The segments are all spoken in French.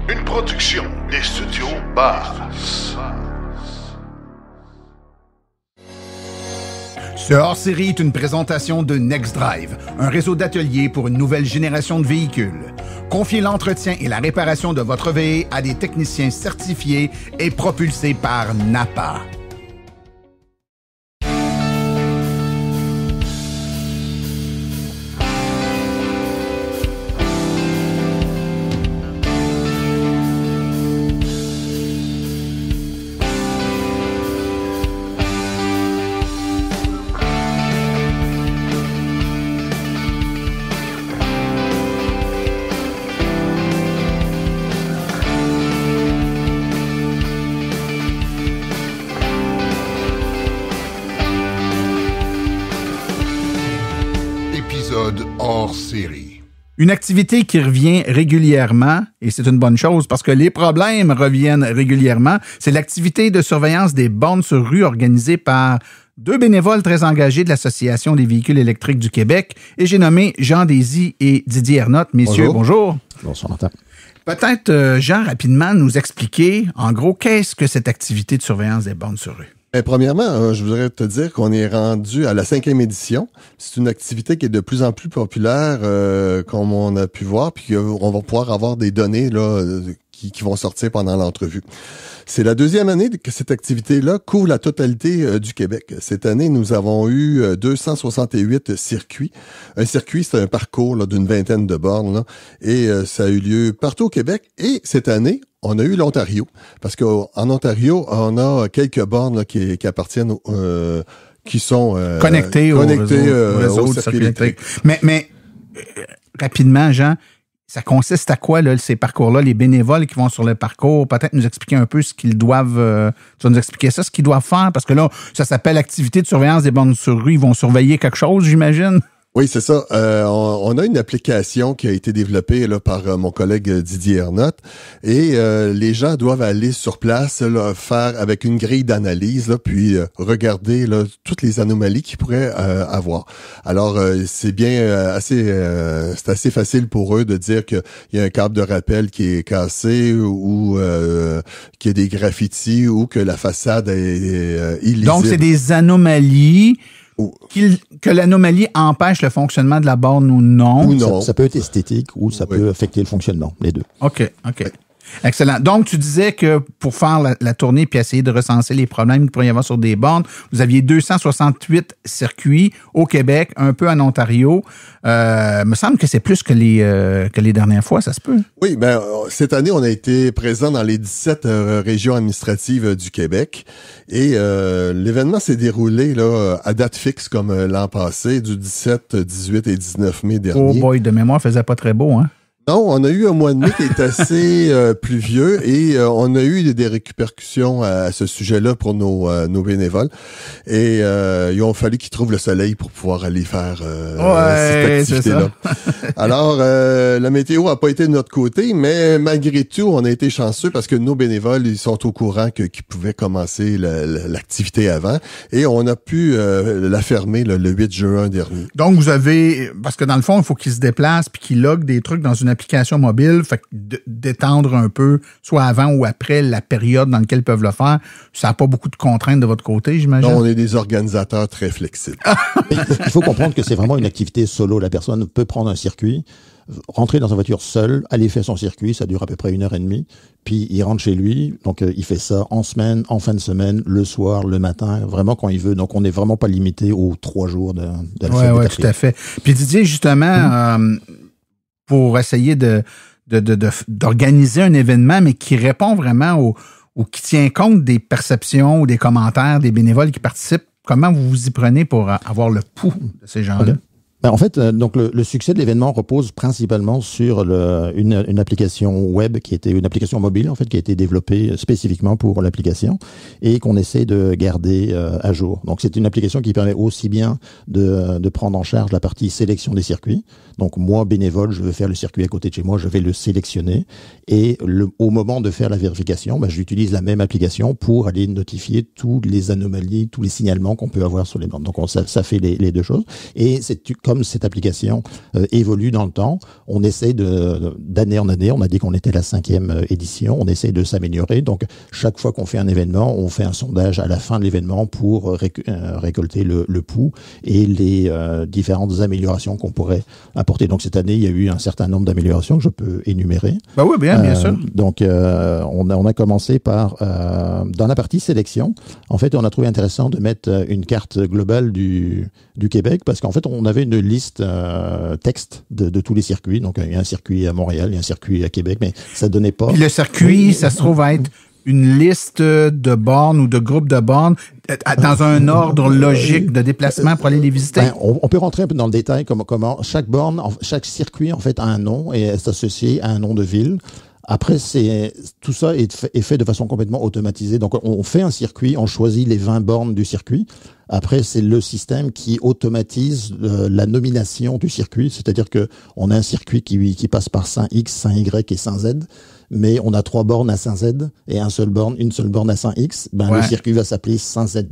Une production des studios Bass. Ce hors-série est une présentation de NextDrive, un réseau d'ateliers pour une nouvelle génération de véhicules. Confiez l'entretien et la réparation de votre VE à des techniciens certifiés et propulsés par NAPA. Hors série. Une activité qui revient régulièrement, et c'est une bonne chose parce que les problèmes reviennent régulièrement, c'est l'activité de surveillance des bornes sur rue organisée par deux bénévoles très engagés de l'Association des véhicules électriques du Québec, et j'ai nommé Jean Désy et Didier Ernotte. Messieurs, bonjour. Bonsoir, Martin. Peut-être, Jean, rapidement nous expliquer, en gros, qu'est-ce que cette activité de surveillance des bornes sur rue? Premièrement, je voudrais te dire qu'on est rendu à la 5e édition. C'est une activité qui est de plus en plus populaire, comme on a pu voir, puis on va pouvoir avoir des données là qui vont sortir pendant l'entrevue. C'est la 2e année que cette activité-là couvre la totalité du Québec. Cette année, nous avons eu 268 circuits. Un circuit, c'est un parcours là, d'une vingtaine de bornes, là, et ça a eu lieu partout au Québec. Et cette année, on a eu l'Ontario, parce qu'en Ontario, on a quelques bornes là, qui appartiennent, qui sont connectées au réseau de circuit électrique. Mais rapidement, Jean, ça consiste à quoi, là, ces parcours-là, les bénévoles qui vont sur le parcours? Peut-être nous expliquer un peu ce qu'ils doivent... tu vas nous expliquer ça, ce qu'ils doivent faire? Parce que là, ça s'appelle activité de surveillance des bornes sur rue. Ils vont surveiller quelque chose, j'imagine? Oui, c'est ça. On a une application qui a été développée là, par mon collègue Didier Ernotte, et les gens doivent aller sur place, là, faire avec une grille d'analyse, là, puis regarder là, toutes les anomalies qu'ils pourraient avoir. Alors, c'est assez facile pour eux de dire qu'il y a un câble de rappel qui est cassé ou qu'il y a des graffitis ou que la façade est illisible. Donc, c'est des anomalies... Que l'anomalie empêche le fonctionnement de la borne ou non. Ou non. Ça peut être esthétique ou ça peut affecter le fonctionnement, les deux. OK. Excellent. Donc, tu disais que pour faire la tournée puis essayer de recenser les problèmes qu'il pourrait y avoir sur des bornes, vous aviez 268 circuits au Québec, un peu en Ontario. Me semble que c'est plus que les dernières fois, ça se peut? Oui, cette année, on a été présent dans les 17 régions administratives du Québec, et l'événement s'est déroulé là à date fixe comme l'an passé, du 17, 18 et 19 mai dernier. Oh boy, de mémoire, faisait pas très beau, hein? Non, on a eu un mois de mai qui est assez pluvieux, et on a eu des répercussions à ce sujet-là pour nos bénévoles. Et il a fallu qu'ils trouvent le soleil pour pouvoir aller faire cette activité-là. Alors, la météo a pas été de notre côté, mais malgré tout, on a été chanceux parce que nos bénévoles, ils sont au courant qu'ils pouvaient commencer l'activité avant, et on a pu la fermer le 8 juin dernier. Donc, vous avez... Parce que dans le fond, il faut qu'ils se déplacent puis qu'ils loguent des trucs dans une application mobile, fait que d'étendre un peu, soit avant ou après la période dans laquelle ils peuvent le faire, ça n'a pas beaucoup de contraintes de votre côté, j'imagine? Non, on est des organisateurs très flexibles. Il faut comprendre que c'est vraiment une activité solo. La personne peut prendre un circuit, rentrer dans sa voiture seule, aller faire son circuit, ça dure à peu près 1h30, puis il rentre chez lui, donc il fait ça en semaine, en fin de semaine, le soir, le matin, vraiment quand il veut. Donc on n'est vraiment pas limité aux 3 jours de la fête. Oui, tout à fait. Puis Didier, justement, pour essayer d'organiser un événement, mais qui répond vraiment ou qui tient compte des perceptions ou des commentaires des bénévoles qui participent, comment vous vous y prenez pour avoir le pouls de ces gens-là? En fait, donc le succès de l'événement repose principalement sur une application web qui était une application mobile en fait qui a été développée spécifiquement pour l'application et qu'on essaie de garder à jour. Donc c'est une application qui permet aussi bien de prendre en charge la partie sélection des circuits. Donc moi, bénévole, je veux faire le circuit à côté de chez moi, je vais le sélectionner et au moment de faire la vérification, j'utilise la même application pour aller notifier toutes les anomalies, tous les signalements qu'on peut avoir sur les bornes. Donc ça fait les deux choses. Et comme cette application évolue dans le temps, on essaie d'année en année, on a dit qu'on était la 5e édition, on essaie de s'améliorer. Donc chaque fois qu'on fait un événement, on fait un sondage à la fin de l'événement pour récolter le pouls et les différentes améliorations qu'on pourrait apporter. Donc cette année, il y a eu un certain nombre d'améliorations que je peux énumérer. Ben oui, bien sûr. Donc on a commencé par dans la partie sélection. En fait, on a trouvé intéressant de mettre une carte globale du Québec parce qu'en fait, on avait une liste texte de tous les circuits. Donc il y a un circuit à Montréal, il y a un circuit à Québec, mais ça donnait pas. Puis le circuit, ça se trouve à être une liste de bornes ou de groupes de bornes dans un ordre logique de déplacement pour aller les visiter? On peut rentrer un peu dans le détail comment chaque borne, chaque circuit en fait a un nom et est associé à un nom de ville. Après, tout ça est fait de façon complètement automatisée. Donc, on fait un circuit, on choisit les 20 bornes du circuit. Après, c'est le système qui automatise la nomination du circuit. C'est-à-dire que on a un circuit qui passe par Saint X, Saint Y et Saint Z. Mais on a 3 bornes à Saint Z et une seule borne à Saint X. Le circuit va s'appeler Saint Z.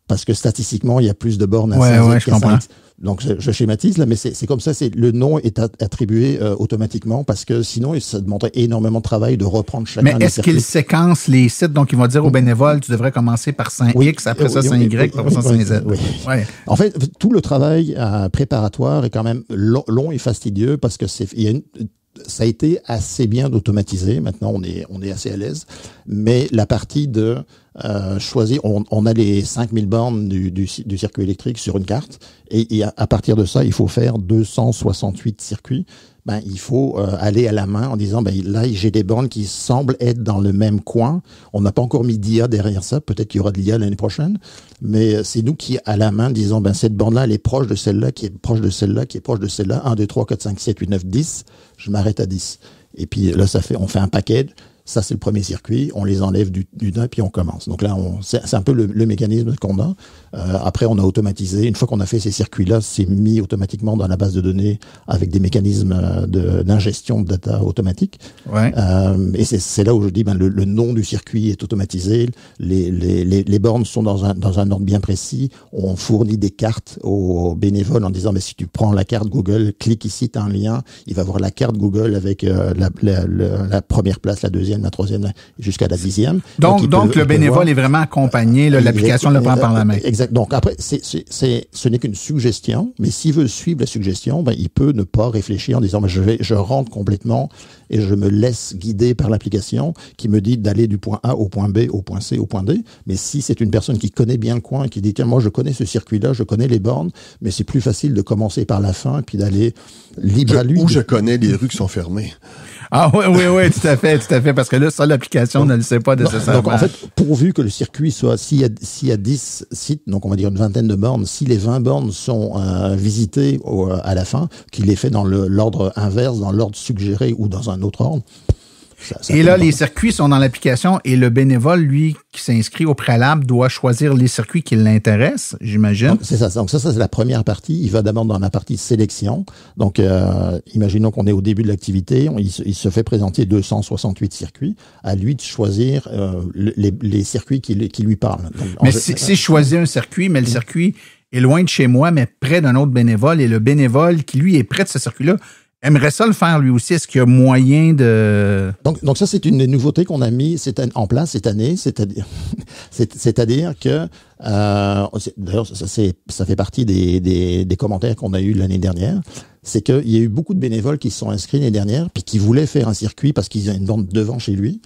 Parce que statistiquement, il y a plus de bornes à Saint Z qu'à Saint X. Donc, je schématise là, mais c'est comme ça. Le nom est attribué automatiquement parce que sinon, ça demanderait énormément de travail de reprendre chacun. Mais est-ce qu'il séquence les sites? Donc, ils vont dire aux bénévoles, tu devrais commencer par Saint X, après ça Saint Y, après ça Saint Z. Oui. Ouais. En fait, tout le travail préparatoire est quand même long et fastidieux parce que ça a été assez bien automatisé. Maintenant, on est assez à l'aise. Mais la partie de choisir, on a les 5000 bornes du circuit électrique sur une carte. Et à partir de ça, il faut faire 268 circuits. Il faut aller à la main en disant, là, j'ai des bornes qui semblent être dans le même coin. On n'a pas encore mis d'IA derrière ça. Peut-être qu'il y aura de l'IA l'année prochaine. Mais c'est nous qui, à la main, disons, cette borne-là, elle est proche de celle-là, qui est proche de celle-là, qui est proche de celle-là. 1, 2, 3, 4, 5, 7, 8, 9, 10. Je m'arrête à 10. Et puis là, on fait un package. Ça, c'est le premier circuit. On les enlève du et puis on commence. Donc là, c'est un peu le mécanisme qu'on a. Après, on a automatisé. Une fois qu'on a fait ces circuits-là, c'est mis automatiquement dans la base de données avec des mécanismes d'ingestion de data automatique. Ouais. Et c'est là où je dis, le nom du circuit est automatisé. Les bornes sont dans un ordre bien précis. On fournit des cartes aux bénévoles en disant, si tu prends la carte Google, clique ici, tu as un lien. Il va voir la carte Google avec la première place, la deuxième, la troisième, jusqu'à la 10e. Donc le bénévole est vraiment accompagné, l'application le prend par la main. Exact. Donc après, ce n'est qu'une suggestion, mais s'il veut suivre la suggestion, il peut ne pas réfléchir en disant, je rentre complètement et je me laisse guider par l'application qui me dit d'aller du point A au point B, au point C, au point D. Mais si c'est une personne qui connaît bien le coin, qui dit, tiens, moi je connais ce circuit-là, je connais les bornes, mais c'est plus facile de commencer par la fin et puis d'aller libre à lui. Ou je connais les rues qui sont fermées. Ah oui, tout à fait, parce que là, ça, l'application ne le sait pas nécessairement. Donc, en fait, pourvu que le circuit soit, s'il y a 10 sites, donc on va dire une vingtaine de bornes, si les 20 bornes sont visitées à la fin, qu'il les fait dans l'ordre inverse, dans l'ordre suggéré ou dans un autre ordre. Et là, les circuits sont dans l'application et le bénévole, lui, qui s'inscrit au préalable, doit choisir les circuits qui l'intéressent, j'imagine. Donc, c'est ça. Donc ça, c'est la première partie. Il va d'abord dans la partie sélection. Donc, imaginons qu'on est au début de l'activité. Il se fait présenter 268 circuits. À lui de choisir les circuits qui lui parlent. Donc, mais si je choisis un circuit, mais le circuit est loin de chez moi, mais près d'un autre bénévole, et le bénévole qui, lui, est près de ce circuit-là, aimerait ça le faire lui aussi. Est-ce qu'il y a moyen de... Donc ça, c'est une des nouveautés qu'on a mis en place cette année. C'est-à-dire que, d'ailleurs, ça fait partie des commentaires qu'on a eu l'année dernière. C'est qu'il y a eu beaucoup de bénévoles qui se sont inscrits l'année dernière puis qui voulaient faire un circuit parce qu'ils ont une borne devant chez lui.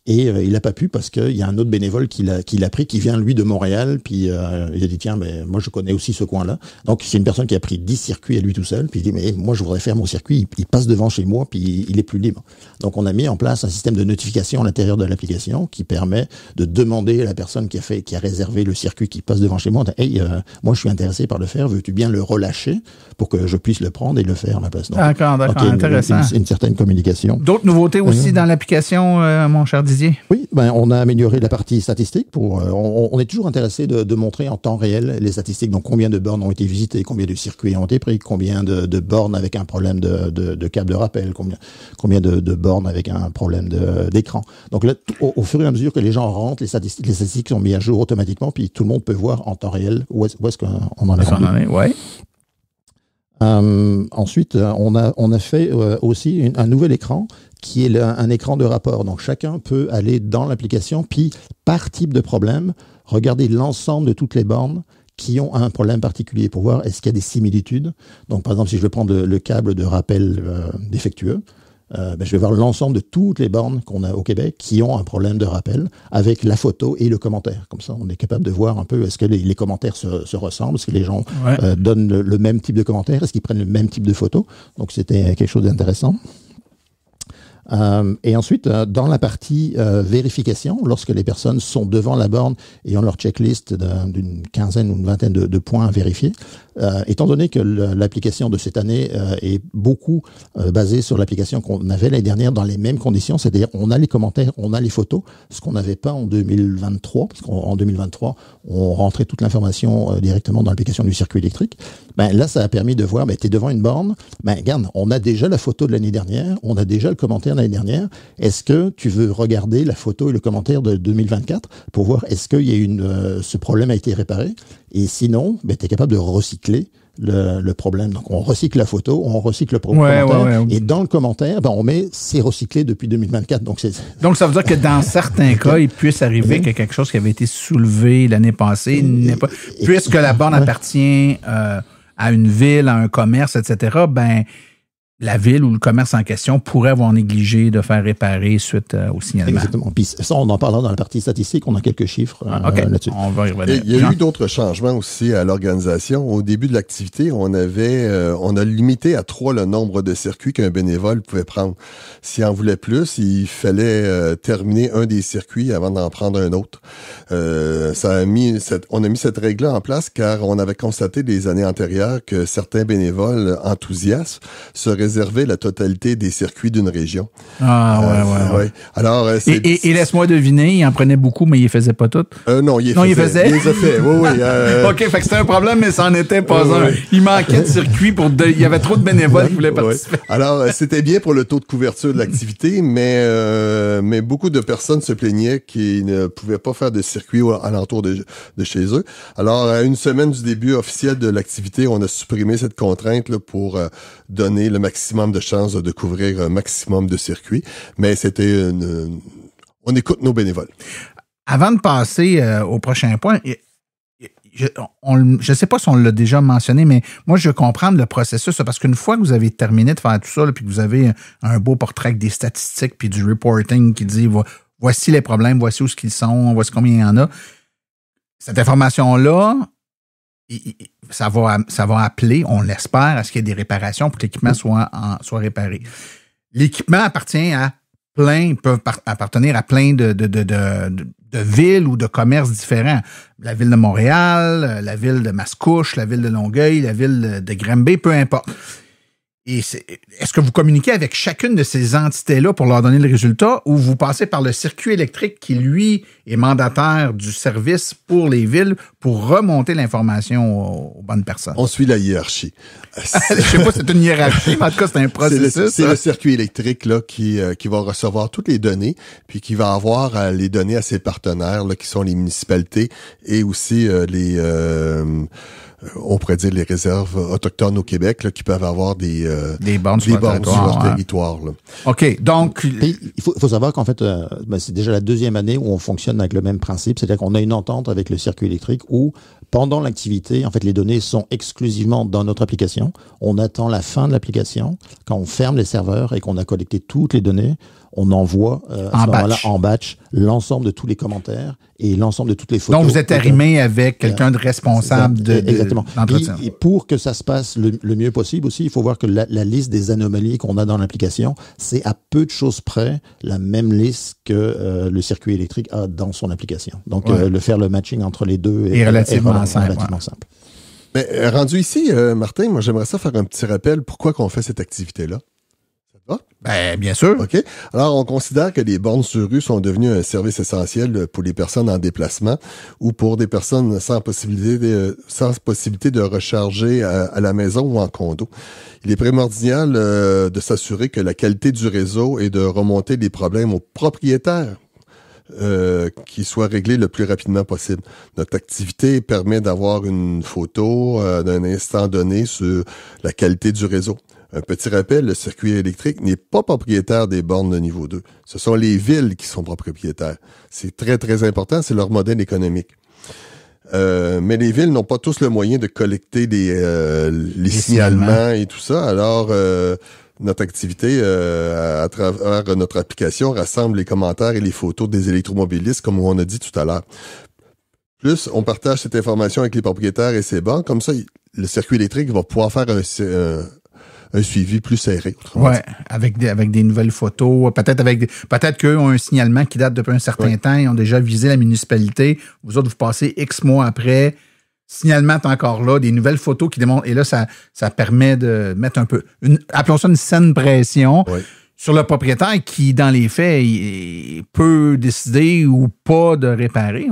Et il n'a pas pu parce qu'il y a un autre bénévole qui l'a pris, qui vient lui de Montréal, puis il a dit tiens, mais moi je connais aussi ce coin-là. Donc c'est une personne qui a pris 10 circuits à lui tout seul, puis il dit mais moi je voudrais faire mon circuit, il passe devant chez moi, puis il est plus libre. Donc on a mis en place un système de notification à l'intérieur de l'application qui permet de demander à la personne qui a réservé le circuit qui passe devant chez moi, hey, moi je suis intéressé par le faire, veux-tu bien le relâcher pour que je puisse le prendre et le faire à ma place. Donc, d'accord, intéressant. Une certaine communication. D'autres nouveautés aussi dans l'application, mon cher Didier? Didier? Oui, on a amélioré la partie statistique. On est toujours intéressé de montrer en temps réel les statistiques. Donc, combien de bornes ont été visitées, combien de circuits ont été pris, combien de bornes avec un problème de câble de rappel, combien de bornes avec un problème d'écran. Donc là, au fur et à mesure que les gens rentrent, les statistiques sont mises à jour automatiquement, puis tout le monde peut voir en temps réel où est-ce qu'on en est rendu. Ouais. Ensuite, on a fait aussi un nouvel écran qui est un écran de rapport. Donc, chacun peut aller dans l'application, puis par type de problème, regarder l'ensemble de toutes les bornes qui ont un problème particulier pour voir est-ce qu'il y a des similitudes. Donc, par exemple, si je veux prendre le câble de rappel défectueux, je vais voir l'ensemble de toutes les bornes qu'on a au Québec qui ont un problème de rappel avec la photo et le commentaire. Comme ça, on est capable de voir un peu est-ce que les commentaires se ressemblent, est-ce que les gens donnent le même type de commentaire, est-ce qu'ils prennent le même type de photo. Donc, c'était quelque chose d'intéressant. Et ensuite, dans la partie vérification, lorsque les personnes sont devant la borne et ont leur checklist d'une quinzaine ou une vingtaine de points à vérifier, étant donné que l'application de cette année est beaucoup basée sur l'application qu'on avait l'année dernière dans les mêmes conditions, c'est-à-dire on a les commentaires, on a les photos, ce qu'on n'avait pas en 2023, parce qu'en 2023, on rentrait toute l'information directement dans l'application du circuit électrique. Là, ça a permis de voir, tu es devant une borne, regarde, on a déjà la photo de l'année dernière, on a déjà le commentaire de l'année dernière. Est-ce que tu veux regarder la photo et le commentaire de 2024 pour voir est-ce qu'il y a ce problème a été réparé? Et sinon, tu es capable de recycler le problème. Donc, on recycle la photo, on recycle le commentaire. Et dans le commentaire, on met c'est recyclé depuis 2024. Donc, ça veut dire que dans certains cas, il puisse arriver que quelque chose qui avait été soulevé l'année passée n'est pas... Puisque la borne appartient à une ville, à un commerce, etc., la ville ou le commerce en question pourrait avoir négligé de faire réparer suite au signalement. Exactement. Puis ça, on en parlera dans la partie statistique. On a quelques chiffres là-dessus. On va y revenir. Il y a eu d'autres changements aussi à l'organisation. Au début de l'activité, on a limité à 3 le nombre de circuits qu'un bénévole pouvait prendre. S'il en voulait plus, il fallait terminer un des circuits avant d'en prendre un autre. On a mis cette règle-là en place car on avait constaté des années antérieures que certains bénévoles enthousiastes se réservaient la totalité des circuits d'une région. Ouais. Alors, et laisse-moi deviner, il en prenait beaucoup, mais il les faisait pas toutes. Non, il les faisait. Il les a fait, oui. OK, fait que c'était un problème, mais ça en était pas un. Il manquait de circuits il y avait trop de bénévoles qui voulaient participer. Alors, c'était bien pour le taux de couverture de l'activité, mais beaucoup de personnes se plaignaient qu'ils ne pouvaient pas faire de circuit alentour de chez eux. Alors, à une semaine du début officiel de l'activité, on a supprimé cette contrainte là, pour donner le maximum de chances de couvrir un maximum de circuits. Mais c'était on écoute nos bénévoles. Avant de passer au prochain point, je ne sais pas si on l'a déjà mentionné, mais moi, je veux comprendre le processus, parce qu'une fois que vous avez terminé de faire tout ça, là, puis que vous avez un beau portrait avec des statistiques, puis du reporting qui dit voici les problèmes, voici où ils sont, voici combien il y en a, cette information-là, ça va appeler, on l'espère, à ce qu'il y ait des réparations pour que l'équipement soit réparé. L'équipement peut appartenir à plein de villes ou de commerces différents. La ville de Montréal, la ville de Mascouche, la ville de Longueuil, la ville de Granby, peu importe. Et est-ce que vous communiquez avec chacune de ces entités-là pour leur donner le résultat ou vous passez par le circuit électrique qui, lui, est mandataire du service pour les villes pour remonter l'information aux bonnes personnes? On suit la hiérarchie. Je sais pas si c'est une hiérarchie, mais en tout cas, c'est un processus. C'est le circuit électrique là qui va recevoir toutes les données, puis qui va avoir les données à ses partenaires, là, qui sont les municipalités et aussi on pourrait dire les réserves autochtones au Québec là, qui peuvent avoir des bornes sur leur territoire. Là. OK, donc... Il faut savoir qu'en fait, c'est déjà la deuxième année où on fonctionne avec le même principe, c'est-à-dire qu'on a une entente avec le circuit électrique où, pendant l'activité, en fait, les données sont exclusivement dans notre application. On attend la fin de l'application. Quand on ferme les serveurs et qu'on a collecté toutes les données, on envoie à ce moment-là en batch l'ensemble de tous les commentaires et l'ensemble de toutes les photos. Donc, vous êtes arrimé avec quelqu'un de responsable d'entretien. Et pour que ça se passe le mieux possible aussi, il faut voir que la liste des anomalies qu'on a dans l'application, c'est à peu de choses près la même liste que le circuit électrique a dans son application. Donc, faire le matching entre les deux est relativement simple. Mais rendu ici, Martin, moi j'aimerais ça faire un petit rappel. Pourquoi qu'on fait cette activité-là? Bien sûr. OK. Alors, on considère que les bornes sur rue sont devenues un service essentiel pour les personnes en déplacement ou pour des personnes sans possibilité de recharger à la maison ou en condo. Il est primordial de s'assurer que la qualité du réseau et de remonter les problèmes aux propriétaires qui soient réglés le plus rapidement possible. Notre activité permet d'avoir une photo d'un instant donné sur la qualité du réseau. Un petit rappel, le circuit électrique n'est pas propriétaire des bornes de niveau 2. Ce sont les villes qui sont propriétaires. C'est très, très important, c'est leur modèle économique. Mais les villes n'ont pas tous le moyen de collecter les signalements et tout ça. Alors, notre activité, à travers notre application, rassemble les commentaires et les photos des électromobilistes, comme on a dit tout à l'heure. Plus, on partage cette information avec les propriétaires et ses bornes. Comme ça, le circuit électrique va pouvoir faire un suivi plus serré. Ouais, avec des nouvelles photos, peut-être qu'eux ont un signalement qui date depuis un certain temps, ils ont déjà visé la municipalité. Vous autres, vous passez X mois après, signalement est encore là, des nouvelles photos qui démontrent, et là, ça permet de mettre un peu, appelons ça une saine pression sur le propriétaire qui, dans les faits, il peut décider ou pas de réparer.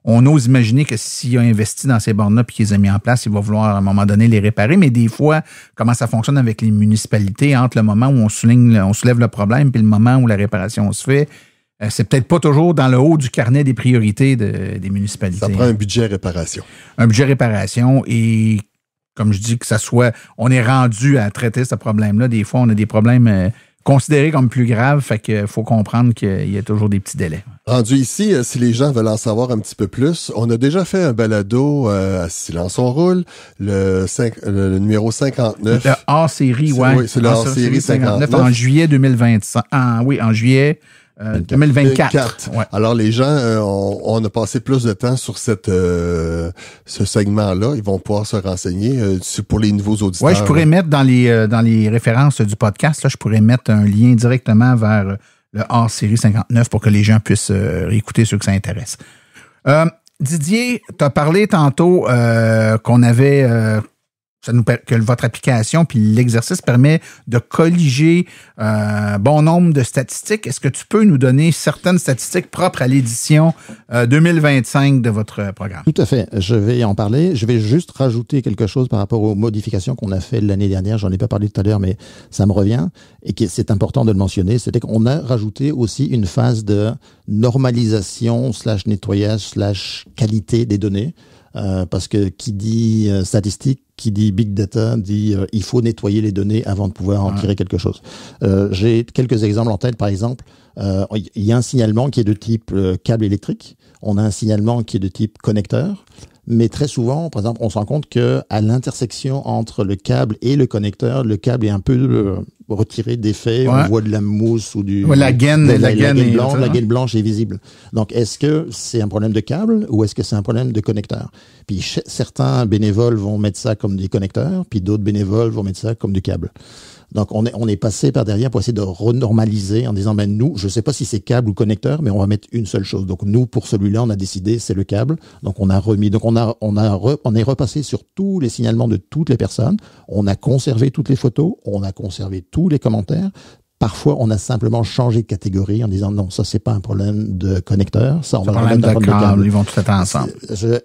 On ose imaginer que s'il a investi dans ces bornes-là puis qu'il les a mis en place, il va vouloir à un moment donné les réparer. Mais des fois, comment ça fonctionne avec les municipalités entre le moment où on soulève le problème puis le moment où la réparation se fait, c'est peut-être pas toujours dans le haut du carnet des priorités des municipalités. Ça prend un budget réparation. Un budget réparation et, comme je dis, que ça soit... On est rendu à traiter ce problème-là. Des fois, on a des problèmes... considéré comme plus grave, fait qu'il faut comprendre qu'il y a toujours des petits délais. Rendu ici, si les gens veulent en savoir un petit peu plus, on a déjà fait un balado à Silence on roule, le numéro 59. Le hors-série, oui. C'est le hors-série 59. En juillet 2025. En juillet 2024. Ouais. Alors, les gens, on a passé plus de temps sur ce segment-là. Ils vont pouvoir se renseigner pour les nouveaux auditeurs. Oui, je pourrais mettre dans les références du podcast, là, je pourrais mettre un lien directement vers le hors-série 59 pour que les gens puissent réécouter ceux que ça intéresse. Didier, tu as parlé tantôt qu'on avait... que votre application puis l'exercice permet de colliger bon nombre de statistiques. Est-ce que tu peux nous donner certaines statistiques propres à l'édition 2025 de votre programme? Tout à fait. Je vais en parler. Je vais juste rajouter quelque chose par rapport aux modifications qu'on a fait l'année dernière. J'en ai pas parlé tout à l'heure, mais ça me revient et que c'est important de le mentionner. C'était qu'on a rajouté aussi une phase de normalisation / nettoyage / qualité des données. Parce que qui dit statistique, qui dit big data, dit il faut nettoyer les données avant de pouvoir en tirer quelque chose. J'ai quelques exemples en tête. Par exemple, il y a un signalement qui est de type câble électrique. On a un signalement qui est de type connecteur. Mais très souvent, par exemple, on se rend compte que à l'intersection entre le câble et le connecteur, le câble est un peu retiré d'effet. On voit de la mousse ou la gaine blanche. La gaine blanche est visible. Donc, est-ce que c'est un problème de câble ou est-ce que c'est un problème de connecteur? Puis certains bénévoles vont mettre ça comme des connecteurs, puis d'autres bénévoles vont mettre ça comme du câble. Donc, on est passé par derrière pour essayer de renormaliser en disant, nous, je sais pas si c'est câble ou connecteur, mais on va mettre une seule chose. Donc, nous, pour celui-là, on a décidé, c'est le câble. Donc, on a remis, donc on est repassé sur tous les signalements de toutes les personnes. On a conservé toutes les photos. On a conservé tous les commentaires. Parfois, on a simplement changé de catégorie en disant, non, ça, c'est pas un problème de connecteur. Ça, on va le mettre dans le câble. Ils vont tout être ensemble.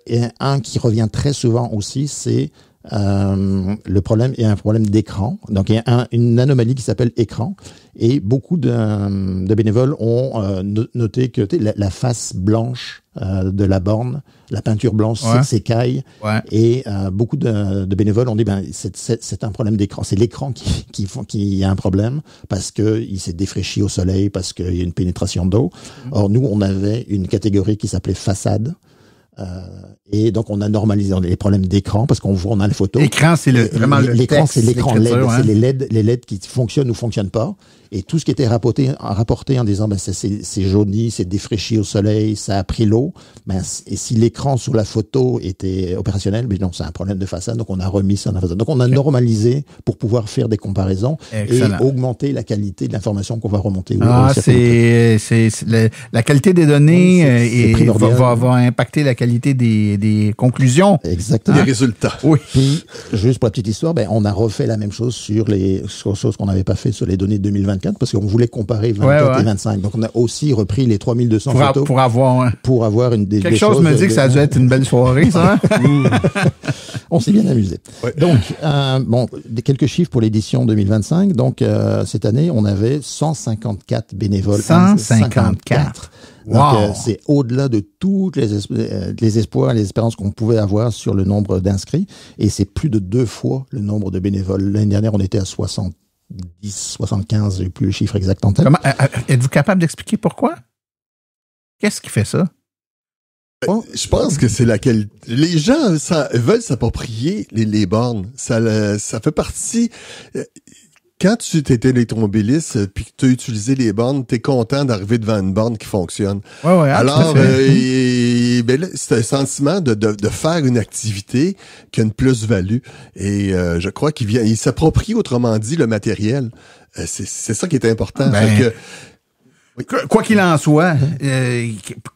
Et un qui revient très souvent aussi, c'est le problème est un problème d'écran. Donc, il y a une anomalie qui s'appelle écran. Et beaucoup de bénévoles ont noté que la face blanche de la borne, la peinture blanche s'écaille. Ouais. Et beaucoup de bénévoles ont dit c'est un problème d'écran. C'est l'écran qui a un problème parce que il s'est défraîchi au soleil, parce qu'il y a une pénétration d'eau. Or, nous, on avait une catégorie qui s'appelait façade. Et donc, on a normalisé les problèmes d'écran parce qu'on voit, on a les photos. L'écran, c'est vraiment l'écran, c'est l'écran LED. C'est les LED qui fonctionnent ou fonctionnent pas. Et tout ce qui était rapporté en disant, c'est jauni, c'est défraîchi au soleil, ça a pris l'eau. Et si l'écran sur la photo était opérationnel, non, c'est un problème de façade. Donc, on a remis ça dans la façade. Donc, on a normalisé pour pouvoir faire des comparaisons. Excellent. Et augmenter la qualité de l'information qu'on va remonter. La qualité des données va impacter la qualité des conclusions. Exactement. Les résultats. Oui. Puis, juste pour la petite histoire, on a refait la même chose sur choses qu'on n'avait pas fait sur les données de 2024 parce qu'on voulait comparer 24 et 25. Donc, on a aussi repris les 3200 photos. Pour avoir une quelque chose me dit que ça a dû être une belle soirée, ça. On s'est bien amusé. Ouais. Donc, quelques chiffres pour l'édition 2025. Donc, cette année, on avait 154 bénévoles. 154. Donc, c'est au-delà de toutes les espoirs et les espérances qu'on pouvait avoir sur le nombre d'inscrits. Et c'est plus de 2 fois le nombre de bénévoles. L'année dernière, on était à 70, 75, j'ai plus le chiffre exact en tête. Êtes-vous capable d'expliquer pourquoi? Qu'est-ce qui fait ça? Je pense que c'est laquelle les gens veulent s'approprier les bornes. Ça fait partie. Quand tu étais électromobiliste puis que tu as utilisé les bornes, tu es content d'arriver devant une borne qui fonctionne. Ouais, alors, là, c'est un sentiment de faire une activité qui a une plus-value. Et je crois il s'approprie, autrement dit, le matériel. C'est ça qui est important. Oui. Quoi qu'il en soit,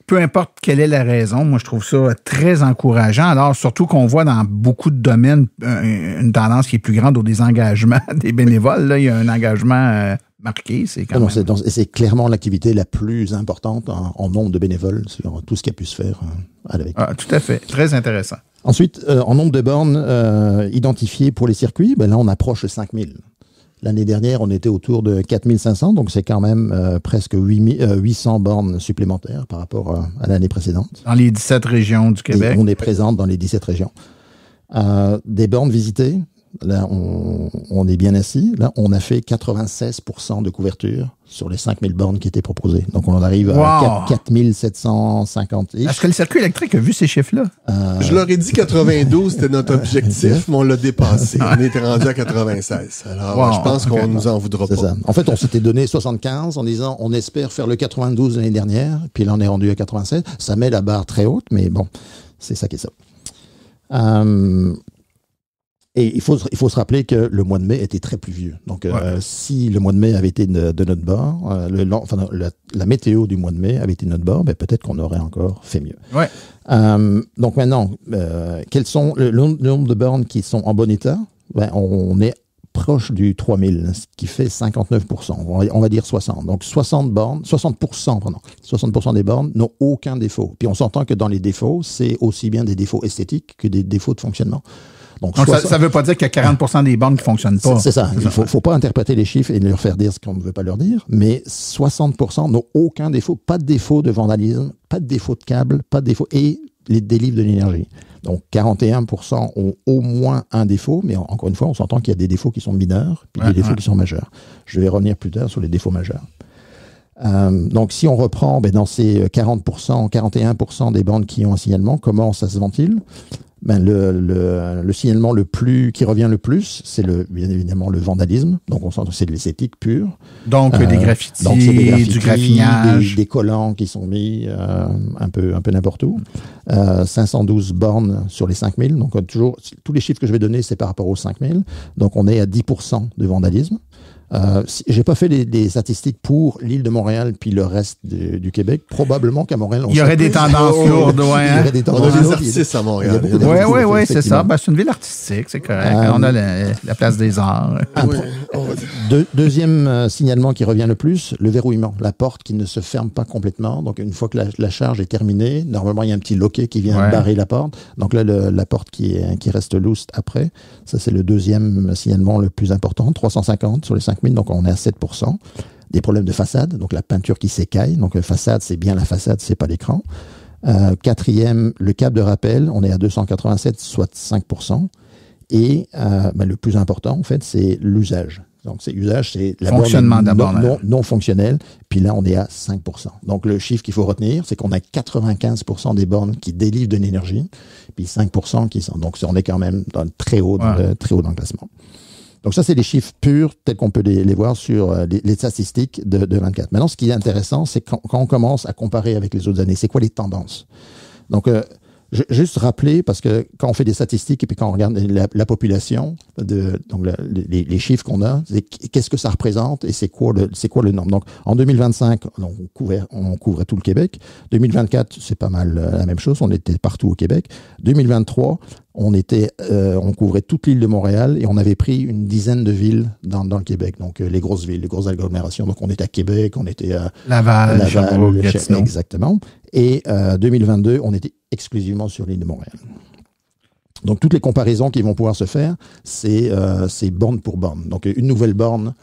peu importe quelle est la raison, moi je trouve ça très encourageant. Alors surtout qu'on voit dans beaucoup de domaines une tendance qui est plus grande au désengagement des bénévoles. Là, il y a un engagement marqué. C'est clairement l'activité la plus importante en nombre de bénévoles sur tout ce qui a pu se faire avec. Tout à fait. Très intéressant. Ensuite, en nombre de bornes identifiées pour les circuits, là on approche de 5000. L'année dernière, on était autour de 4500, donc c'est quand même presque 800 bornes supplémentaires par rapport à l'année précédente. Dans les 17 régions du Québec. Et on est présent dans les 17 régions. Des bornes visitées, là, on est bien assis. Là, on a fait 96% de couverture sur les 5000 bornes qui étaient proposées. Donc, on en arrive à 4750. Est-ce que le circuit électrique a vu ces chiffres-là? Je leur ai dit 92, c'était notre objectif, mais on l'a dépassé. On était rendu à 96. Alors, je pense qu'on nous en voudra pas. Ça. En fait, on s'était donné 75 en disant on espère faire le 92 l'année dernière, puis là, on est rendu à 87. Ça met la barre très haute, mais bon, c'est ça qui est ça. Et il faut se rappeler que le mois de mai était très pluvieux. Donc, si le mois de mai avait été de notre bord, la météo du mois de mai avait été de notre bord, peut-être qu'on aurait encore fait mieux. Ouais. Donc maintenant, quels sont le nombre de bornes qui sont en bon état? On est proche du 3000, ce qui fait 59%. On va dire 60. Donc 60% des bornes n'ont aucun défaut. Puis on s'entend que dans les défauts, c'est aussi bien des défauts esthétiques que des défauts de fonctionnement. Donc ça veut pas dire qu'il y a 40% des bornes qui fonctionnent pas. C'est ça. Il faut pas interpréter les chiffres et leur faire dire ce qu'on ne veut pas leur dire. Mais 60% n'ont aucun défaut. Pas de défaut de vandalisme, pas de défaut de câble, pas de défaut et des livres de l'énergie. Donc 41% ont au moins un défaut, mais encore une fois, on s'entend qu'il y a des défauts qui sont mineurs et des défauts qui sont majeurs. Je vais revenir plus tard sur les défauts majeurs. Donc si on reprend dans ces 41% des bornes qui ont un signalement, comment ça se ventile? Le signalement qui revient le plus, c'est bien évidemment le vandalisme. Donc on sent que c'est de l'esthétique pure. Donc des graffitis, du graffinage, des collants qui sont mis un peu n'importe où. 512 bornes sur les 5000. Donc toujours tous les chiffres que je vais donner, c'est par rapport aux 5000. Donc on est à 10% de vandalisme. J'ai pas fait les statistiques pour l'île de Montréal puis le reste du Québec. Probablement qu'à Montréal, il y aurait des tendances lourdes. On a des artistes à Montréal. Oui, c'est ça. C'est une ville artistique, c'est correct. On a la place des arts. Deuxième signalement qui revient le plus, le verrouillement. La porte qui ne se ferme pas complètement. Donc une fois que la charge est terminée, normalement il y a un petit loquet qui vient barrer la porte. Donc là, la porte qui reste loose après. Ça, c'est le deuxième signalement le plus important. 350 sur les 5000. Donc on est à 7%. Des problèmes de façade, donc la peinture qui s'écaille. Donc la façade, c'est bien la façade, c'est pas l'écran. Quatrième, le câble de rappel, on est à 287, soit 5%. Et le plus important, en fait, c'est l'usage. Donc c'est la fonctionnement borne non fonctionnelle. Puis là, on est à 5%. Donc le chiffre qu'il faut retenir, c'est qu'on a 95% des bornes qui délivrent de l'énergie, puis 5% qui sont. Donc on est quand même très haut dans le classement. Donc ça, c'est les chiffres purs, tels qu'on peut les voir sur les statistiques de 24. Maintenant, ce qui est intéressant, c'est quand on commence à comparer avec les autres années, c'est quoi les tendances? Donc, Juste rappeler, parce que quand on fait des statistiques et puis quand on regarde la population, donc les chiffres qu'on a, qu'est-ce que ça représente et c'est quoi le nombre. Donc en 2025, on couvrait tout le Québec. 2024, c'est pas mal la même chose, on était partout au Québec. 2023, on couvrait toute l'île de Montréal et on avait pris une dizaine de villes dans le Québec. Donc les grosses villes, les grosses agglomérations. Donc on était à Québec, on était à Laval, Sherbrooke, Gatineau. Exactement. Et 2022, on était exclusivement sur l'île de Montréal. Donc toutes les comparaisons qui vont pouvoir se faire, c'est borne pour borne. Donc une nouvelle borne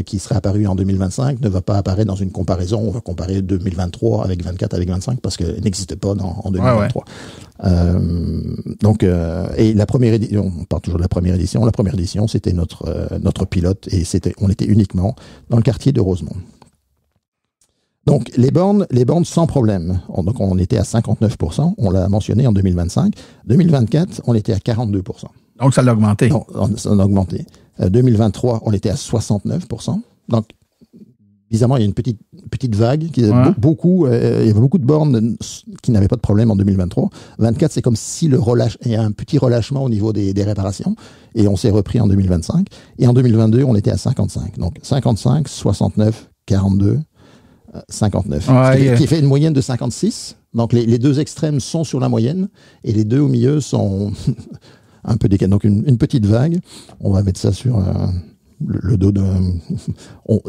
qui serait apparue en 2025 ne va pas apparaître dans une comparaison. On va comparer 2023 avec 24 avec 25 parce qu'elle n'existe pas en 2023. Et la première édition, on parle toujours de la première édition. La première édition, c'était notre pilote et on était uniquement dans le quartier de Rosemont. Donc, les bornes sans problème. Donc, on était à 59%. On l'a mentionné en 2025. 2024, on était à 42%. Donc, ça l'a augmenté. Non, ça a augmenté. 2023, on était à 69%. Donc, bizarrement, il y a une petite vague. Il y avait beaucoup de bornes qui n'avaient pas de problème en 2023. 24, c'est comme si il y a un petit relâchement au niveau des réparations. Et on s'est repris en 2025. Et en 2022, on était à 55. Donc, 55, 69, 42... 59, qui fait une moyenne de 56. Donc, les deux extrêmes sont sur la moyenne et les deux au milieu sont un peu décalés. Donc, une petite vague. On va mettre ça sur le dos de...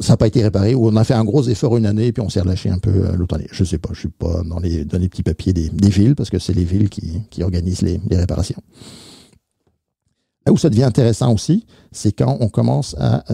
ça n'a pas été réparé ou on a fait un gros effort une année et puis on s'est relâché un peu l'autre année. Je sais pas, je suis pas dans les petits papiers des villes parce que c'est les villes qui organisent les réparations. Là où ça devient intéressant aussi, c'est quand on commence à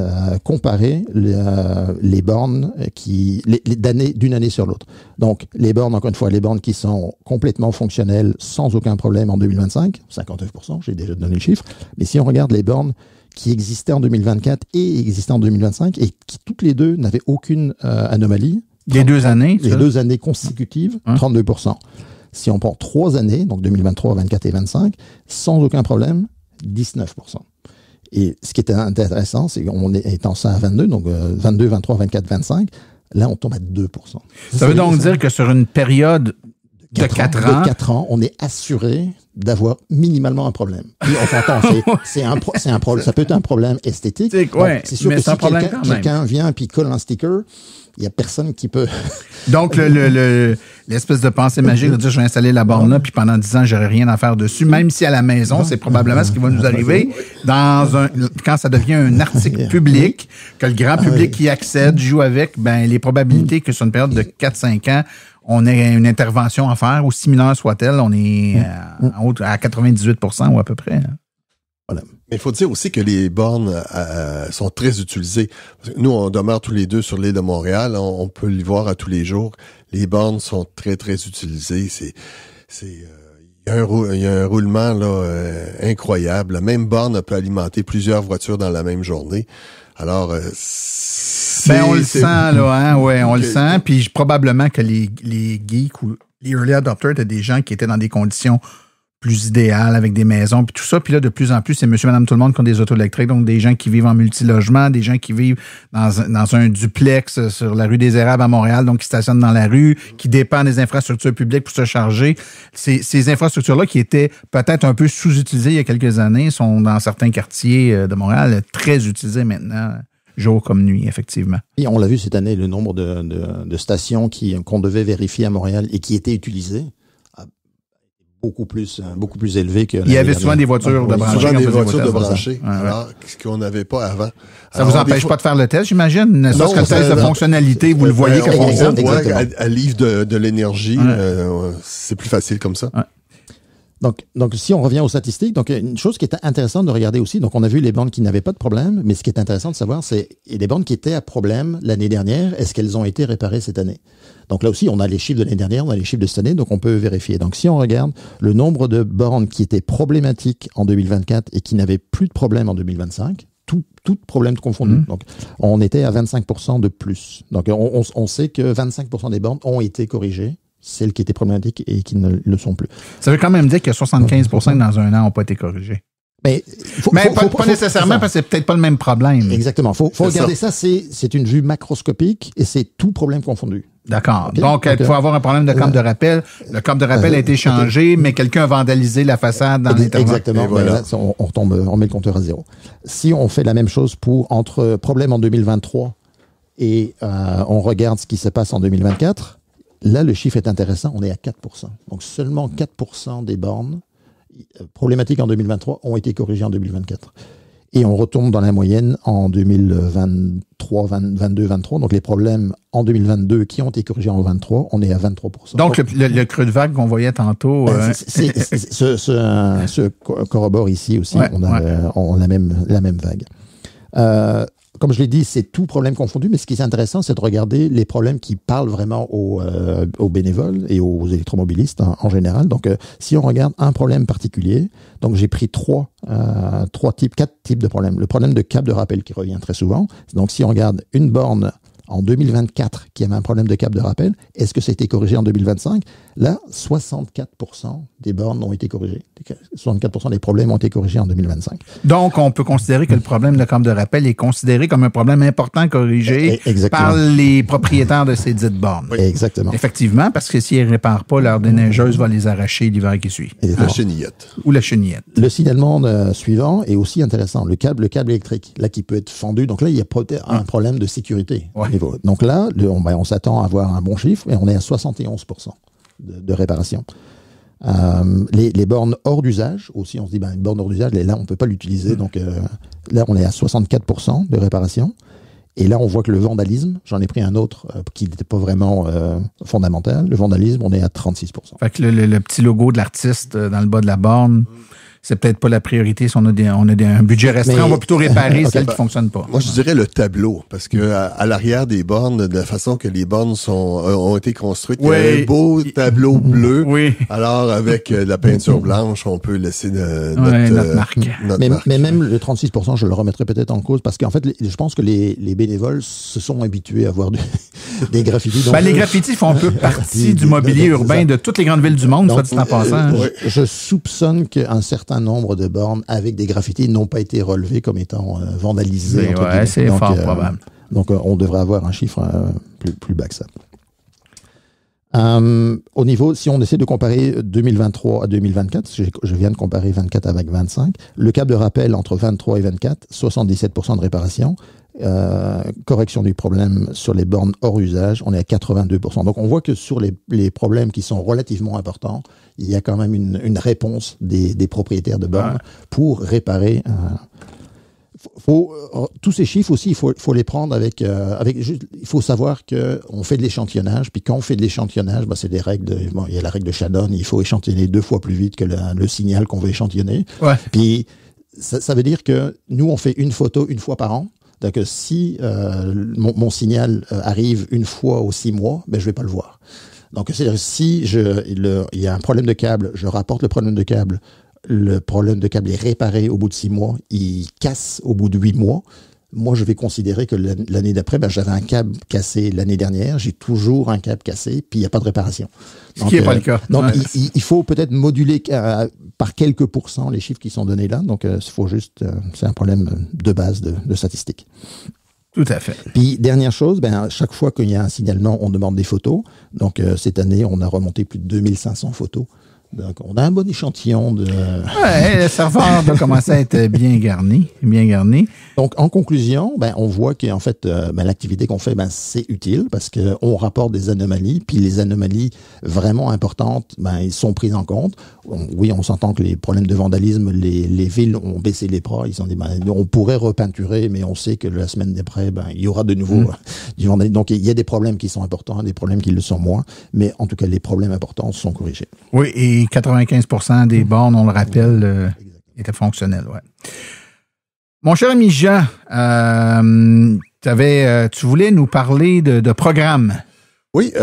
comparer les bornes d'une année sur l'autre. Donc, les bornes, encore une fois, les bornes qui sont complètement fonctionnelles sans aucun problème en 2025, 59%, j'ai déjà donné le chiffre. Mais si on regarde les bornes qui existaient en 2024 et existaient en 2025 et qui toutes les deux n'avaient aucune anomalie. Les 2 années? Les 2 années consécutives, 32%. Si on prend 3 années, donc 2023, 24 et 25, sans aucun problème, 19%. Et ce qui était intéressant, c'est qu'on étant ça à 22, donc 22, 23, 24, 25, là, on tombe à 2%. Ça veut donc dire que sur une période de 4 ans, on est assuré d'avoir minimalement un problème. Puis on s'entend, c'est un problème. Ça peut être un problème esthétique. C'est sûr que si quelqu'un vient et colle un sticker, il n'y a personne qui peut... Donc, l'espèce de pensée magique de dire je vais installer la borne là, puis pendant 10 ans, j'aurai rien à faire dessus, même si à la maison, c'est probablement ce qui va nous arriver quand ça devient un article public, que le grand public y accède, joue avec, ben les probabilités que sur une période de 4-5 ans, on ait une intervention à faire, aussi mineure soit-elle, on est à 98% ou à peu près. Voilà. Mais il faut dire aussi que les bornes sont très utilisées. Nous, on demeure tous les deux sur l'île de Montréal. On peut les voir à tous les jours. Les bornes sont très, très utilisées. Il y a un roulement là incroyable. La même borne peut alimenter plusieurs voitures dans la même journée. Alors, on le sent, là, hein? Ouais, on le sent. Puis probablement que les geeks ou les early adopters étaient des gens qui étaient dans des conditions plus idéales avec des maisons puis tout ça. Puis là, de plus en plus, c'est monsieur, madame, tout le monde qui ont des autos électriques. Donc, des gens qui vivent en multilogement, des gens qui vivent dans un duplex sur la rue des Érables à Montréal, donc qui stationnent dans la rue, qui dépendent des infrastructures publiques pour se charger. Ces infrastructures-là qui étaient peut-être un peu sous-utilisées il y a quelques années sont dans certains quartiers de Montréal très utilisées maintenant. Jour comme nuit, effectivement. Et on l'a vu cette année, le nombre de stations qu'on devait vérifier à Montréal et qui étaient utilisées beaucoup plus élevé que... Il y avait souvent des voitures de branchées. Souvent des voitures de branchées, alors ce qu'on n'avait pas avant. Ça vous empêche pas de faire le test, j'imagine? Ne serait-ce que le test de fonctionnalité, vous le voyez qu'elle fonctionne. Elle livre de l'énergie, c'est plus facile comme ça. Ouais. Donc, si on revient aux statistiques, donc une chose qui est intéressante de regarder aussi, donc on a vu les bornes qui n'avaient pas de problème, mais ce qui est intéressant de savoir, c'est les bornes qui étaient à problème l'année dernière, est-ce qu'elles ont été réparées cette année? Donc là aussi, on a les chiffres de l'année dernière, on a les chiffres de cette année, donc on peut vérifier. Donc si on regarde le nombre de bornes qui étaient problématiques en 2024 et qui n'avaient plus de problème en 2025, tout problème confondu. Donc, on était à 25% de plus. Donc, on sait que 25% des bornes ont été corrigées, celles qui étaient problématiques et qui ne le sont plus. Ça veut quand même dire que 75% dans un an n'ont pas été corrigés. Mais pas nécessairement parce que c'est peut-être pas le même problème. Exactement. Faut regarder ça, c'est une vue macroscopique et c'est tout problème confondu. D'accord. Okay. Donc, il faut avoir un problème de câble de rappel. Le câble de rappel a été changé, mais quelqu'un a vandalisé la façade dans l'intervalle. Exactement. Voilà. Là, on met le compteur à zéro. Si on fait la même chose entre problème en 2023 et on regarde ce qui se passe en 2024, là, le chiffre est intéressant. On est à 4%. Donc, seulement 4% des bornes problématiques en 2023 ont été corrigées en 2024. Et on retombe dans la moyenne en 2023, 22, 23. Donc, les problèmes en 2022 qui ont été corrigés en 23, on est à 23%. Donc, le creux de vague qu'on voyait tantôt... Ce corrobore ici aussi. Ouais, on a la même vague. Comme je l'ai dit, c'est tout problème confondu, mais ce qui est intéressant, c'est de regarder les problèmes qui parlent vraiment aux bénévoles et aux électromobilistes en général. Donc, si on regarde un problème particulier, donc j'ai pris quatre types de problèmes. Le problème de câble de rappel qui revient très souvent. Donc, si on regarde une borne en 2024 qui avait un problème de câble de rappel, est-ce que ça a été corrigé en 2025? Là, 64% des bornes ont été corrigées. 64% des problèmes ont été corrigés en 2025. Donc, on peut considérer que le problème de câble de rappel est considéré comme un problème important corrigé par les propriétaires de ces dites bornes. Oui. Exactement. Effectivement, parce que s'ils ne réparent pas, leur déneigeuse va les arracher l'hiver qui suit. La chenillette. Ou la chenillette. Le signalement suivant est aussi intéressant. Le câble électrique, là, qui peut être fendu. Donc là, il y a peut-être un problème de sécurité. Ouais. Donc là, on s'attend à avoir un bon chiffre et on est à 71% de réparation. Les bornes hors d'usage, aussi, on se dit, une borne hors d'usage, là, on ne peut pas l'utiliser. Donc là, on est à 64% de réparation. Et là, on voit que le vandalisme, j'en ai pris un autre qui n'était pas vraiment fondamental. Le vandalisme, on est à 36%. Fait que le petit logo de l'artiste dans le bas de la borne... C'est peut-être pas la priorité si on a un budget restreint. On va plutôt réparer celles qui fonctionnent pas. Moi, je dirais le tableau, parce que à l'arrière des bornes, de la façon que les bornes ont été construites, il y a un beau tableau bleu. Oui. Alors, avec la peinture blanche, on peut laisser notre marque. Mais même le 36%, je le remettrai peut-être en cause, parce qu'en fait, je pense que les bénévoles se sont habitués à voir des graffitis. Les graffitis font un peu partie du mobilier urbain de toutes les grandes villes du monde, soit dit en passant. Je soupçonne qu'un certain nombre de bornes avec des graffitis n'ont pas été relevés comme étant vandalisés. C'est fort probable. Donc, on devrait avoir un chiffre plus bas que ça. Au niveau, si on essaie de comparer 2023 à 2024, je viens de comparer 24 avec 25, le câble de rappel entre 23 et 24, 77% de réparation. Correction du problème sur les bornes hors usage, on est à 82%. Donc, on voit que sur les problèmes qui sont relativement importants, il y a quand même une réponse des propriétaires de bornes pour réparer. Tous ces chiffres aussi, il faut les prendre avec il faut savoir que on fait de l'échantillonnage, puis quand on fait de l'échantillonnage, c'est des règles il y a la règle de Shadon, il faut échantillonner 2 fois plus vite que le signal qu'on veut échantillonner. Ouais. Puis ça veut dire que nous on fait une photo une fois par an. Donc, si mon signal arrive une fois aux 6 mois, je vais pas le voir. Donc, c'est-à-dire, si il y a un problème de câble, je rapporte le problème de câble, le problème de câble est réparé au bout de 6 mois, il casse au bout de 8 mois, moi, je vais considérer que l'année d'après, j'avais un câble cassé l'année dernière, j'ai toujours un câble cassé, puis il n'y a pas de réparation. Ce qui n'est pas le cas. Donc, il faut peut-être moduler par quelques pourcents les chiffres qui sont donnés là. Donc, c'est un problème de base de statistiques. Tout à fait. Puis, dernière chose, chaque fois qu'il y a un signalement, on demande des photos. Donc, cette année, on a remonté plus de 2500 photos. Donc, on a un bon échantillon de... le serveur doit commencer à être bien garni. Donc, en conclusion, on voit qu'en fait, l'activité qu'on fait, c'est utile parce qu'on rapporte des anomalies, puis les anomalies vraiment importantes, ils sont prises en compte. Oui, on s'entend que les problèmes de vandalisme, les villes ont baissé les bras. Ils ont dit, on pourrait repeinturer, mais on sait que la semaine d'après, il y aura de nouveau du vandalisme. Donc, il y a des problèmes qui sont importants, des problèmes qui le sont moins, mais en tout cas, les problèmes importants sont corrigés. Oui, et 95% des bornes, on le rappelle, étaient fonctionnelles. Ouais. Mon cher ami Jean, tu voulais nous parler de programmes. Oui,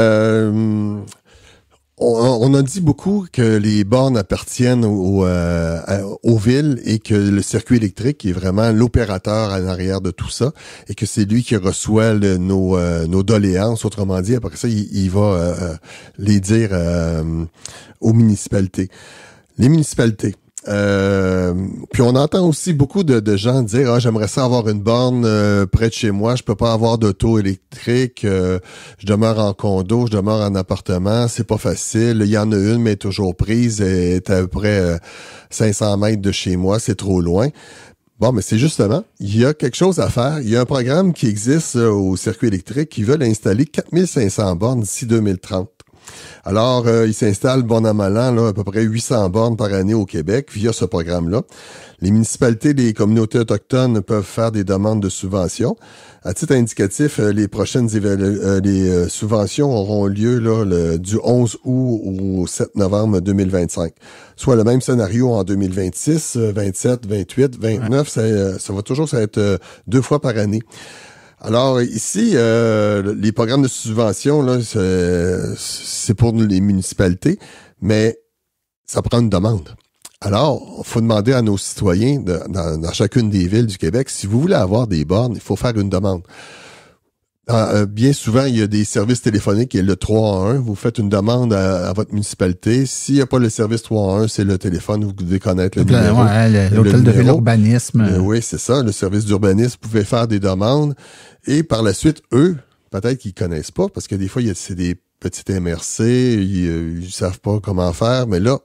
on a dit beaucoup que les bornes appartiennent aux villes et que le circuit électrique est vraiment l'opérateur en arrière de tout ça et que c'est lui qui reçoit nos doléances. Autrement dit, après ça, il va les dire aux municipalités. Les municipalités. Puis on entend aussi beaucoup de gens dire j'aimerais ça avoir une borne près de chez moi, je peux pas avoir d'auto électrique, je demeure en condo, je demeure en appartement, c'est pas facile, il y en a une mais elle est toujours prise, elle est à peu près 500 mètres de chez moi, c'est trop loin. Bon, mais c'est justement, il y a quelque chose à faire. Il y a un programme qui existe au circuit électrique qui veut installer 4500 bornes d'ici 2030. Alors, il s'installe bon an mal an, là, à peu près 800 bornes par année au Québec via ce programme-là. Les municipalités, les communautés autochtones peuvent faire des demandes de subventions. À titre indicatif, les prochaines subventions auront lieu là, du 11 août au 7 novembre 2025. Soit le même scénario en 2026, 27, 28, 29, ça va toujours être 2 fois par année. Alors ici, les programmes de subvention, là, c'est pour les municipalités, mais ça prend une demande. Alors, il faut demander à nos citoyens dans chacune des villes du Québec, si vous voulez avoir des bornes, il faut faire une demande. Bien souvent, il y a des services téléphoniques, il y a le 311, vous faites une demande à votre municipalité. S'il n'y a pas le service 311, c'est le téléphone, vous devez connaître le numéro. Ouais, l'hôtel de l'urbanisme. Oui, c'est ça, le service d'urbanisme, vous pouvez faire des demandes. Et par la suite, eux, peut-être qu'ils connaissent pas, parce que des fois, c'est des petits MRC, ils savent pas comment faire, mais là,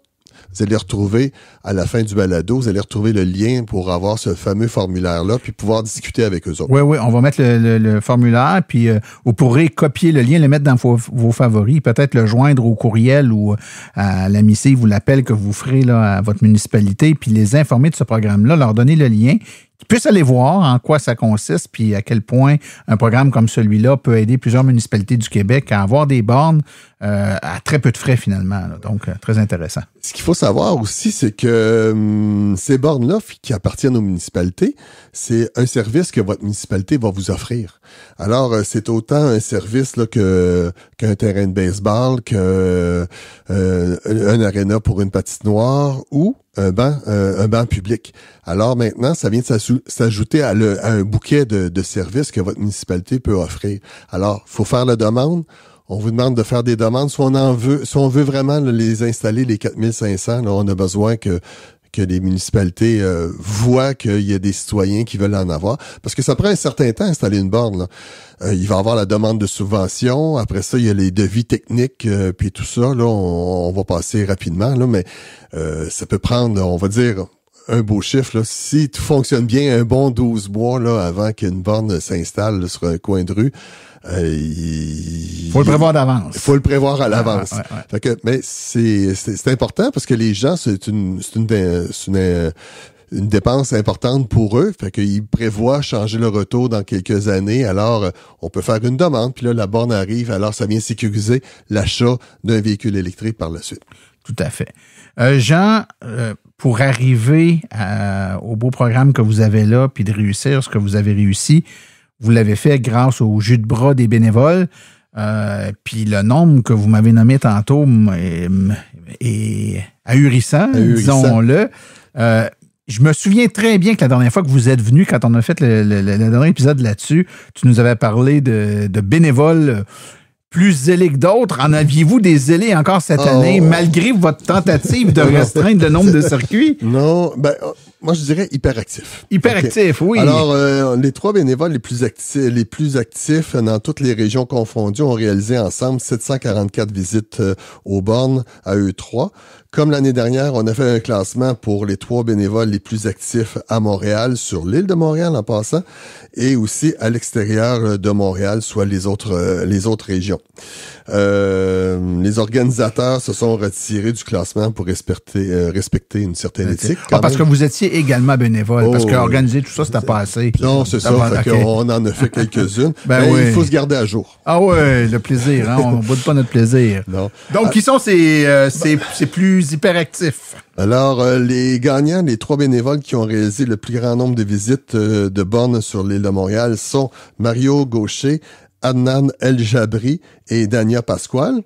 vous allez retrouver, à la fin du balado, vous allez retrouver le lien pour avoir ce fameux formulaire-là, puis pouvoir discuter avec eux autres. Oui, on va mettre le formulaire, puis vous pourrez copier le lien, le mettre dans vos favoris, peut-être le joindre au courriel ou à la missive ou l'appel que vous ferez là, à votre municipalité, puis les informer de ce programme-là, leur donner le lien, qu'ils puissent aller voir en quoi ça consiste, puis à quel point un programme comme celui-là peut aider plusieurs municipalités du Québec à avoir des bornes à très peu de frais finalement. Là. Donc, très intéressant. Ce qu'il faut savoir aussi, c'est que ces bornes-là qui appartiennent aux municipalités, c'est un service que votre municipalité va vous offrir. Alors, c'est autant un service là, qu'un terrain de baseball, qu'un aréna pour une patinoire ou un banc public. Alors maintenant, ça vient de s'ajouter à un bouquet de services que votre municipalité peut offrir. Alors, faut faire la demande. On vous demande de faire des demandes. Si on veut vraiment là, les installer, les 4500, là, on a besoin que les municipalités voient qu'il y a des citoyens qui veulent en avoir. Parce que ça prend un certain temps à installer une borne. Là. Il va y avoir la demande de subvention. Après ça, il y a les devis techniques, puis tout ça. Là, on va passer rapidement. Là, mais ça peut prendre, on va dire, un beau chiffre. Là. Si tout fonctionne bien, un bon 12 mois là, avant qu'une borne s'installe là, sur un coin de rue, faut le prévoir d'avance. Il faut le prévoir à l'avance. Ouais. Fait que, mais c'est important parce que les gens, c'est une dépense importante pour eux. Fait qu'ils prévoient changer le retour dans quelques années. Alors, on peut faire une demande, puis là, la borne arrive. Alors, ça vient sécuriser l'achat d'un véhicule électrique par la suite. Tout à fait. Jean, pour arriver au beau programme que vous avez là, puis de réussir ce que vous avez réussi, vous l'avez fait grâce au jus de bras des bénévoles. Puis le nombre que vous m'avez nommé tantôt est ahurissant, disons-le. Je me souviens très bien que la dernière fois que vous êtes venu, quand on a fait le dernier épisode là-dessus, tu nous avais parlé de bénévoles plus zélés que d'autres. En aviez-vous des zélés encore cette année, malgré votre tentative de restreindre le nombre de circuits? Non, moi je dirais hyperactif. Hyperactif, okay. Oui. Alors, les 3 bénévoles les plus actifs dans toutes les régions confondues ont réalisé ensemble 744 visites aux bornes à eux 3. Comme l'année dernière, on a fait un classement pour les 3 bénévoles les plus actifs à Montréal, sur l'île de Montréal en passant, et aussi à l'extérieur de Montréal, soit les autres régions. Les organisateurs se sont retirés du classement pour respecter une certaine éthique. Parce que vous étiez également bénévole, parce qu'organiser tout ça, c'était pas assez. Non, c'est ça. Fait qu'on en a fait quelques-unes. Oui. Il faut se garder à jour. Ah ouais, le plaisir. Hein? On ne boude pas notre plaisir. Non. Donc, qui sont ces plus hyperactifs? Alors, les gagnants, les 3 bénévoles qui ont réalisé le plus grand nombre de visites de bornes sur l'île de Montréal sont Mario Gaucher, Adnan El Jabri et Dania Pasquale.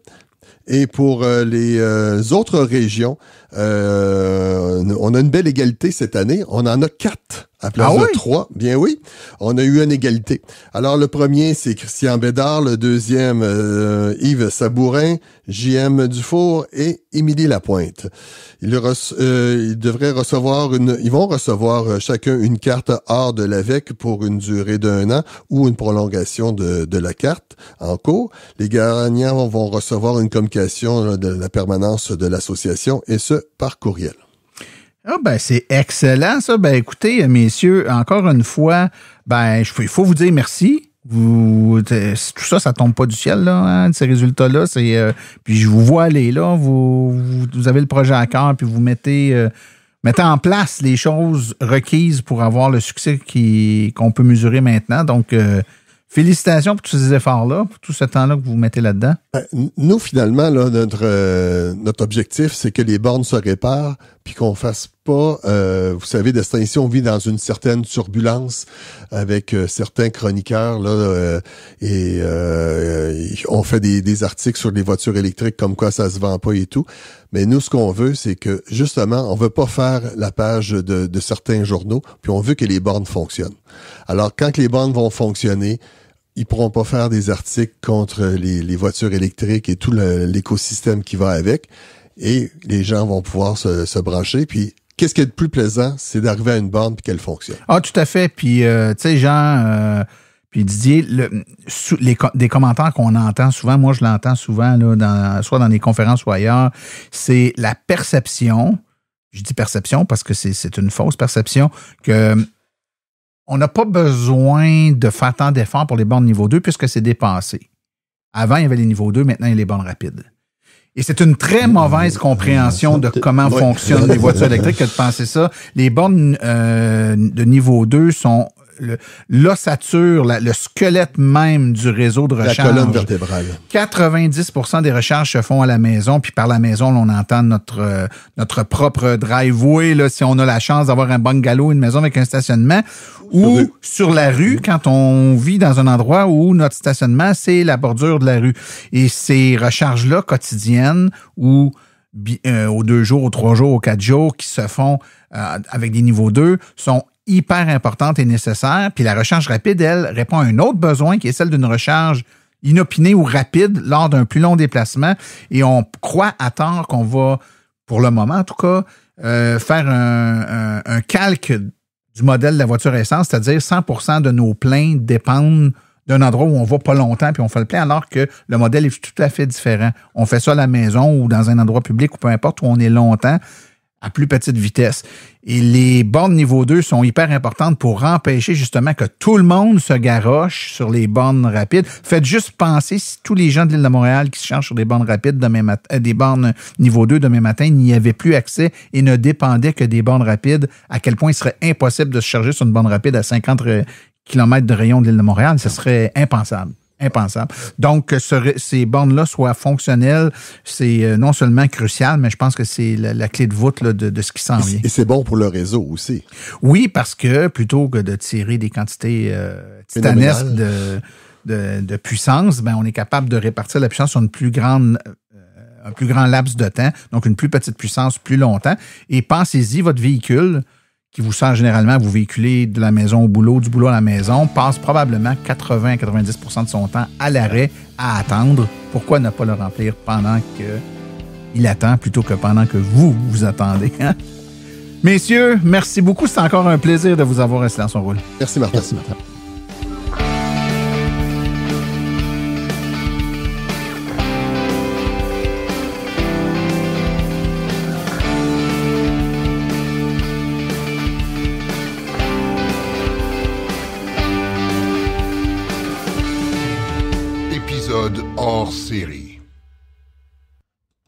Et pour les autres régions, on a une belle égalité cette année. On en a 4 À place de 3, bien oui, on a eu une égalité. Alors, le premier, c'est Christian Bédard. Le deuxième, Yves Sabourin, J.M. Dufour et Émilie Lapointe. Ils devraient recevoir ils vont recevoir chacun une carte hors de l'AVEQ pour une durée d'1 an ou une prolongation de la carte en cours. Les gagnants vont recevoir une communication de la permanence de l'association et ce, par courriel. Ah ben c'est excellent ça. Ben écoutez, messieurs, encore une fois, ben il faut vous dire merci. Tout ça tombe pas du ciel là, hein, ces résultats-là. Puis je vous vois aller là. Vous avez le projet à cœur, puis vous mettez en place les choses requises pour avoir le succès qu'on peut mesurer maintenant. Donc félicitations pour tous ces efforts-là, pour tout ce temps-là que vous mettez là-dedans. Nous, finalement, là, notre objectif, c'est que les bornes se réparent, puis qu'on fasse pas, vous savez, de ce temps-ci, on vit dans une certaine turbulence avec certains chroniqueurs, là, on fait des articles sur les voitures électriques, comme quoi ça se vend pas et tout. Mais nous, ce qu'on veut, c'est que, justement, on veut pas faire la page de certains journaux, puis on veut que les bornes fonctionnent. Alors, quand les bornes vont fonctionner, ils pourront pas faire des articles contre les voitures électriques et tout l'écosystème qui va avec. Et les gens vont pouvoir se brancher. Puis, qu'est-ce qui est le plus plaisant? C'est d'arriver à une borne puis qu'elle fonctionne. Ah, tout à fait. Puis, tu sais, Jean, puis Didier, des commentaires qu'on entend souvent, moi je l'entends souvent, là, soit dans les conférences ou ailleurs, c'est la perception, je dis perception parce que c'est une fausse perception, que on n'a pas besoin de faire tant d'efforts pour les bornes niveau 2 puisque c'est dépassé. Avant, il y avait les niveaux 2, maintenant, il y a les bornes rapides. Et c'est une très mauvaise compréhension de comment fonctionnent les voitures électriques que de penser ça. Les bornes de niveau 2 sont l'ossature, le squelette même du réseau de recharge. La colonne vertébrale. 90% des recharges se font à la maison, puis par la maison, on entend notre propre driveway, là, si on a la chance d'avoir un bungalow, une maison avec un stationnement, ou sur la rue, quand on vit dans un endroit où notre stationnement, c'est la bordure de la rue. Et ces recharges-là quotidiennes, ou aux 2 jours, aux 3 jours, aux 4 jours, qui se font avec des niveaux 2, sont hyper importante et nécessaire. Puis la recharge rapide, elle, répond à un autre besoin qui est celle d'une recharge inopinée ou rapide lors d'un plus long déplacement. Et on croit à tort qu'on va, pour le moment en tout cas, faire un calque du modèle de la voiture essence, c'est-à-dire 100% de nos pleins dépendent d'un endroit où on va pas longtemps puis on fait le plein, alors que le modèle est tout à fait différent. On fait ça à la maison ou dans un endroit public ou peu importe où on est longtemps, à plus petite vitesse. Et les bornes niveau 2 sont hyper importantes pour empêcher justement que tout le monde se garoche sur les bornes rapides. Faites juste penser si tous les gens de l'île de Montréal qui se chargent sur des bornes rapides des bornes niveau 2 demain matin n'y avaient plus accès et ne dépendaient que des bornes rapides, à quel point il serait impossible de se charger sur une borne rapide à 50 km de rayon de l'île de Montréal. Ce serait impensable. Impensable. Donc, que ces bornes-là soient fonctionnelles, c'est non seulement crucial, mais je pense que c'est la clé de voûte là, de ce qui s'en vient. Et c'est bon pour le réseau aussi. Oui, parce que plutôt que de tirer des quantités titanesques de puissance, ben on est capable de répartir la puissance sur un plus grand laps de temps, donc une plus petite puissance plus longtemps. Et pensez-y, votre véhicule qui vous sert généralement à vous véhiculer de la maison au boulot, du boulot à la maison, passe probablement 80 à 90% de son temps à l'arrêt, à attendre. Pourquoi ne pas le remplir pendant qu'il attend plutôt que pendant que vous attendez? Hein? Messieurs, merci beaucoup. C'est encore un plaisir de vous avoir resté dans son rôle. Merci, Martin. Merci, Martin. Hors série.